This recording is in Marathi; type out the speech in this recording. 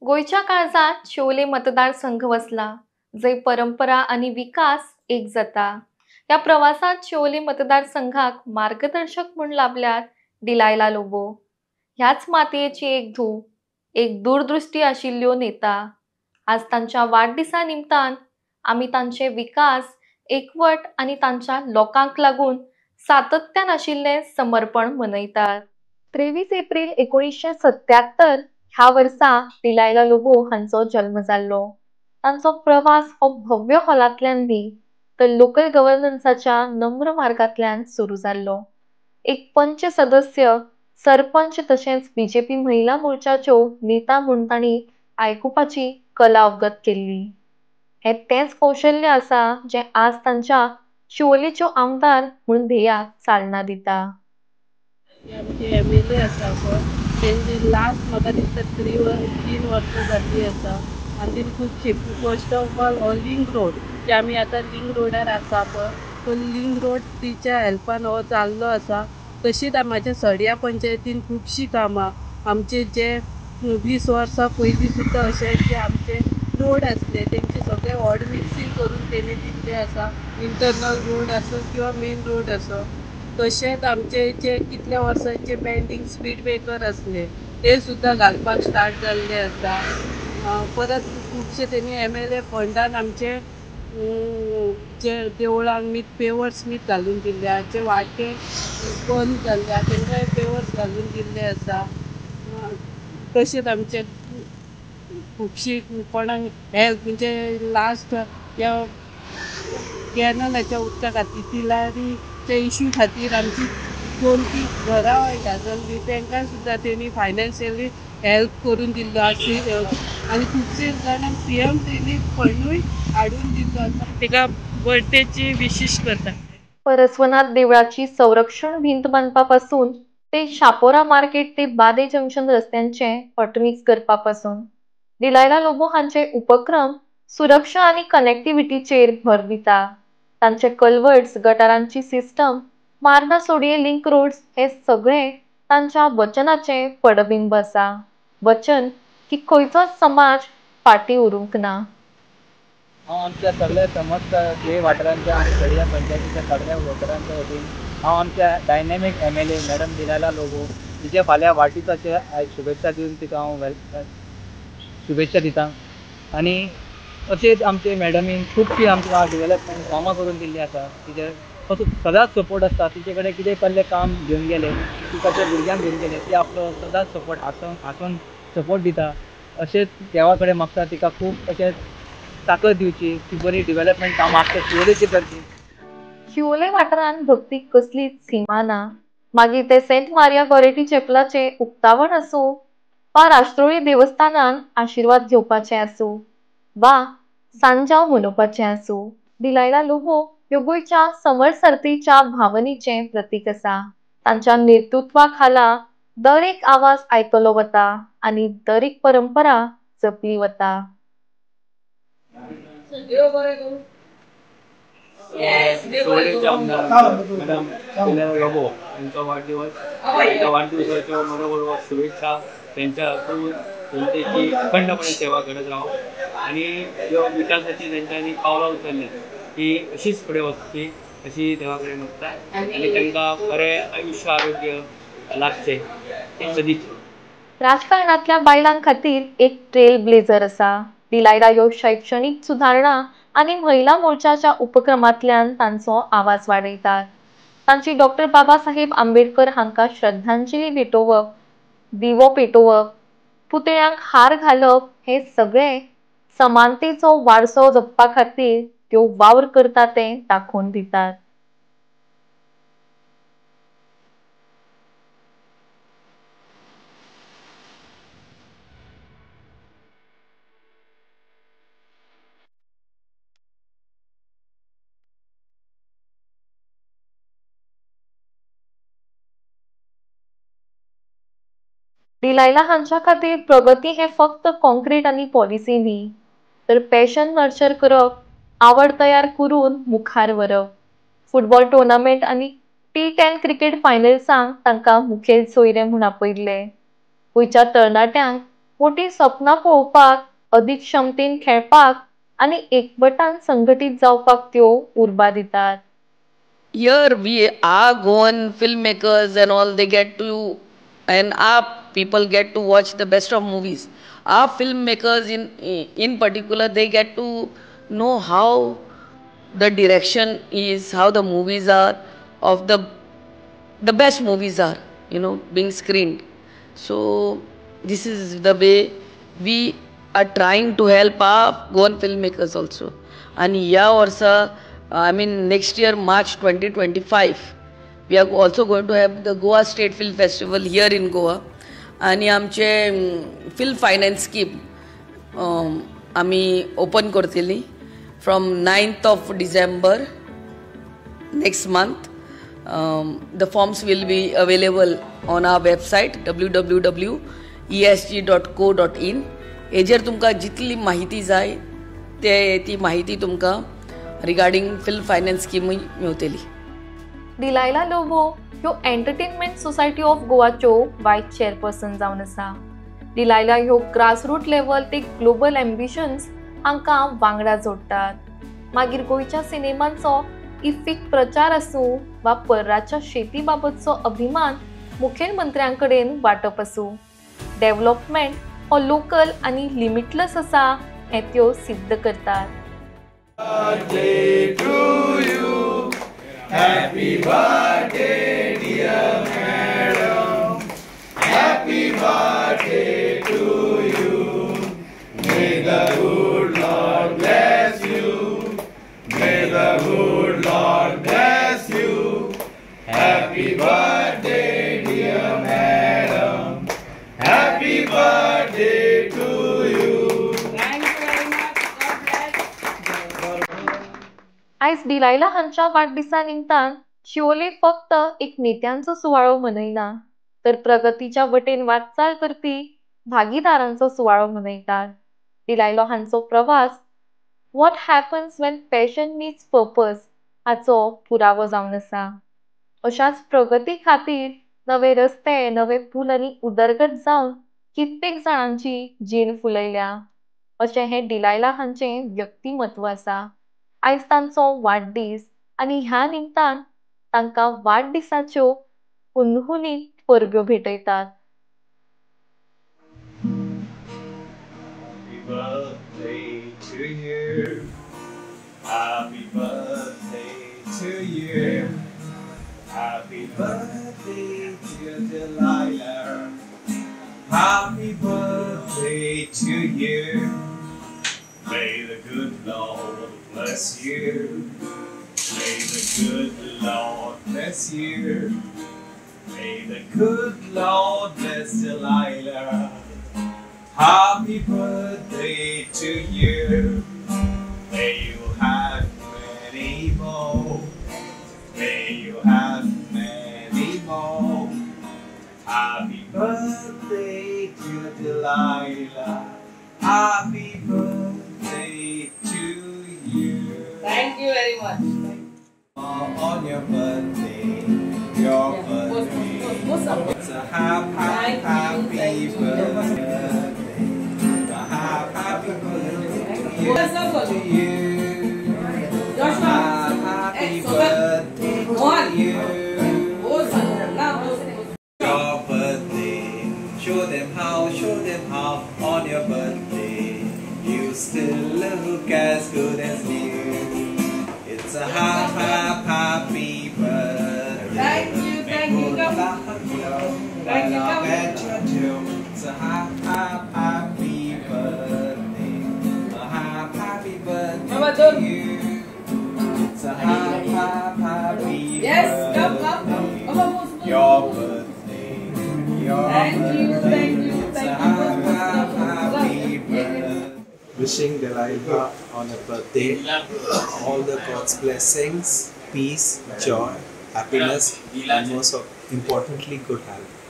गोयच्या काळजात शोले मतदारसंघ वसला, जय परंपरा आणि विकास एक जाता. या प्रवासात शोले मतदारसंघाक मार्गदर्शक म्हणून लाभल्यात डिलायला लोबो. ह्याच मातयेची एक धूव, एक दूरदृष्टी आशिल्ल्यो नेता. आज तांच्या वाडदिसा निमतान आमी तांचे विकास, एकवट आणि तांच्या लोकांक लागून सातत्यान आशिल्लें समर्पण मनयतात. 23 एप्रिल 1977 ह्या वर्सा डिलायला लोबो हांचो जल्म जाल्लो. तांचो प्रवास हो भव्य हॉलांतल्यान न्ही, तर लोकल गव्हर्नन्साच्या नम्र मार्गांतल्यान सुरू जाल्लो. एक पंच सदस्य, सरपंच तशेंच बीजेपी महिला मोर्चाच्यो नेता म्हूण तांणी आयकुपाची कला अवगत केल्ली. हें तेंच कौशल्य आसा जें आज तांच्या शिवोलेच्यो आमदार म्हूण ध्येयाक चालना दिता. आमचे एम.एल.ए. आसा पळय तेंची लास्ट म्हाका दिसता 3 वर्सां जाल्लीं आसा आनी तेणी खुबशी फर्स्ट ऑफ ऑल हो लिंक रोड जे आमी आतां लिंक रोडार आसा पळय तो लिंक रोड तिच्या हेल्पान हो जाल्लो आसा. तशीच आमच्या सड्या पंचायतीन खुबशीं कामां आमचे जे 20 वर्सां पयलीं सुद्दां अशे जे आमचे रोड आसले तेंचे सगळे हॉड मिक्सिंग करून तेणी दिल्ले आसा. इंटरनल रोड आसूं किंवा मेन रोड आसूं. तशेंच आमचे जे कितल्या वर्सांचे पेंडींग स्पीड ब्रेकर आसले ते सुद्दां घालपाक स्टार्ट जाल्ले आसा. परत खुबशे तेणी एम.एल.ए. फंडान आमचे जे देवळांक पेवर्स घालून दिल्या, जे वाटेक बंद जाल्ल्या तेंकांय पेवर्स घालून दिल्ले आसा. तशेंच आमचे खुबशीं कोणाक हेल्प म्हणजे लास्ट ह्या कॅनलाच्या उदका खातीर तिलारीच्या इश्यू खातीर आमची 2-3 घरां वयता जाल्लीं तेंकां सुद्दां तेणी फायनान्शियली हेल्प करून दिल्लो आनी खुबशे जाणांक CM रिलीफ फंडूय हाडून दिल्लो आसा. तेका बर्थडेची विशीश करता. परसवनाथ देवळाची संरक्षण भिंत बांदपापासून ते शापोरा मार्केट ते बादे जंक्शन रस्त्यांचे पटमिक्स करपापासून डिलायला लोबो हांचे उपक्रम सुरक्षा आणि कनेक्टिव्हिटीचेर भर दिता. तांचे कल्वर्ट्स, गटारांची सिस्टम, मार्ना सोडिये लिंक रोड्स हे सगळे तांच्या वचनाचे पडबिंब आसा. वचन की खंयचोच समाज फाटीं उरूंक ना. हांव आमच्या सगळ्या समस्त हे वाठारांच्या आनी सगळ्या पंचायतीच्या सगळ्या वोटरांच्या वतीन हांव आमच्या dynamic MLA. Madam Delilah Lobo तिचे फाल्यां वाडदिसाचे आयज शुभेच्छा दिवन तिका हांव शुभेच्छा दितां. आनी अशेंच आमचे मॅडमीन खुबशीं आमकां डेवलपमेंट कामां करून दिल्लीं आसा. तिचे सदांच सपोर्ट आसता. तिचे कडेन कितें कसलें काम घेवन गेले ती कशें भुरग्यांक घेवन गेले ती आपलो सदांच सपोर्ट हांसून सपोर्ट दिता. अशेंच देवा कडेन मागता तिका खूब अशेंच ताकद दिवची, ती बरी डेवलपमेंट कामां आमच्या शिवोलेची करची. शिवोले वाठारांत भक्तीक कसलीच सीमा ना. मागीर ते सेंट मारिया गोरेटी चॅपलाचे उक्तावण आसूं, वा राष्ट्रोळी देवस्थानान आशिर्वाद घेवपाचें आसूं, वा सांजाव मनोवपाचें आसूं, डिलायला लोबो ह्यो गोंयच्या समरसर्तीच्या भावनेचें प्रतीक आसा. तांच्या नेतृत्वा खाला दर एक आवाज आयकलो वता आनी दर एक परंपरा जपली वता. शिवोलेचे आमदार मॅडम डिलायला लोबो यांचा वाढदिवस त्या वाढदिवसाच्या मनोभावात शुभेच्छा. त्यांच्या हातून जनतेची अखंडपणे सेवा करत राहो आणि ह्यो विकासाची त्यांच्यांनी पावलां उचलली ती अशीच फुडें वचची अशी देवा कडेन मागता आनी तांकां बरें आयुश्य आरोग्य लाभचें ही सदिच्छा. राजकारणातल्या बायलां खातीर एक ट्रेल ब्लेझर आसा. डिलायला ह्यो शैक्षणिक सुदारणा आणि महिला मोर्चाच्या उपक्रमांतल्यान तांचो आवाज वाडयतात. तांची डॉ. बाबासाहेब आंबेडकर हांकां श्रद्धांजली भेटोवप, दिवो पेटोवप, पुतळ्यांक हार घालप हे सगळे समानतेचो वारसो जपपा खातीर त्यो वावर करता तें दाखोवन दितात. डिलायला हांच्या खातीर प्रगती हे फक्त कॉन्क्रीट आणि पॉलिसी न्ही, तर पॅशन नर्चर करप, आवड तयार करून मुखार व्हरप. फुटबॉल टुर्नामेंट आणि T10 क्रिकेट फायनल्सांक तांकां मुखेल सोयरे म्हूण आपयल्ले. गोंयच्या तरणाट्यांक मोठी सपनां पळोवपाक, अधिक क्षमतेन खेळपाक आनी एकवटान संघटीत जावपाक त्यो उर्बा दितात. Here we our Goan filmmakers and all, they get to, and our people get to watch the best of movies. Our filmmakers in particular, they get to know how the direction is, how the movies are, of the best movies are, being screened. So this is the way we are trying to help our Goan filmmakers also. And yeah, also, I mean, next year, March 2025, we are also going to have the Goa State Film Festival here in Goa. आणि आमचे फिल्म फायनान्स स्कीम आम्ही ओपन करतली from 9th of December next month. The forms will be available on our website www.esg.co.in. हेजेर तुमकां जितली माहिती जाय ती माहिती तुमकां रिगार्डिंग फिल्म फायनान्स स्कीम मेळटली. डिलायला लोबो ह्यो एंटरटेनमेंट सोसायटी ऑफ गोवाच्यो वायस चेअरपर्सन जावन आसा. डिलायला ह्यो ग्रासरूट लेवल ते ग्लोबल एम्बिशन्स हांकां वांगडा जोडटात. मागीर गोंयच्या सिनेमांचो इफिक प्रचार आसूं वा पर्राच्या शेती बाबतचो अभिमान मुखेलमंत्र्यां कडेन वांटप आसूं, डेव्हलपमेंट हो लोकल आनी लिमिटलेस आसा हें त्यो सिद्ध करतात. Happy birthday, dear madam. Happy birthday to you. May the good Lord bless you. May the good Lord bless you. Happy birthday, dear madam. Happy birthday to you. Thank you very much. God bless. आयज डिलायला हांच्या वाडदिसा निमतान शिवोले फक्त एक नेत्यांचो सुवाळो मनयना, तर प्रगतीच्या वटेन वाटचाल करपी भागीदारांचो सुवाळो मनयतात. डिलायलो हांचो प्रवास what happens Wien passion meats purpose हाचो पुरावो जावन आसा. अशाच प्रगती खातीर नवे रस्ते, नवे पूल आनी उदरगत जावन कित्येक जाणांची जीण फुलयल्या अशें हें डिलायला हांचें व्यक्तिमत्व आसा. आयज तांचो वाडदीस आनी ह्या निमतान तांकां वाडदिसाच्यो हुनहुनीत परब्यो भेटयतात. Happy birthday to you. Happy birthday to you. Happy birthday to Delilah. Happy birthday to you. May the good Lord bless you. May the good Lord bless you. May the good Lord bless Delilah. Happy birthday to you. May you have many more. May you have many more. Happy birthday to Delilah. Happy birthday to you. Thank you very much. On your birthday, your birthday. It's a happy birthday. It's a happy birthday to you. Happy birthday to you. Your birthday. Show them how on your birthday you still look as good as new. It's a happy birthday. Thank you. Thank you. It's a happy birthday. A happy birthday to you. It's a happy Yes, birthday. come. Your birthday. Your Thank you, birthday. thank you, It's thank a you. happy birthday. Wishing Delilah on her birthday all the God's blessings, peace, joy, happiness, and most importantly, good health.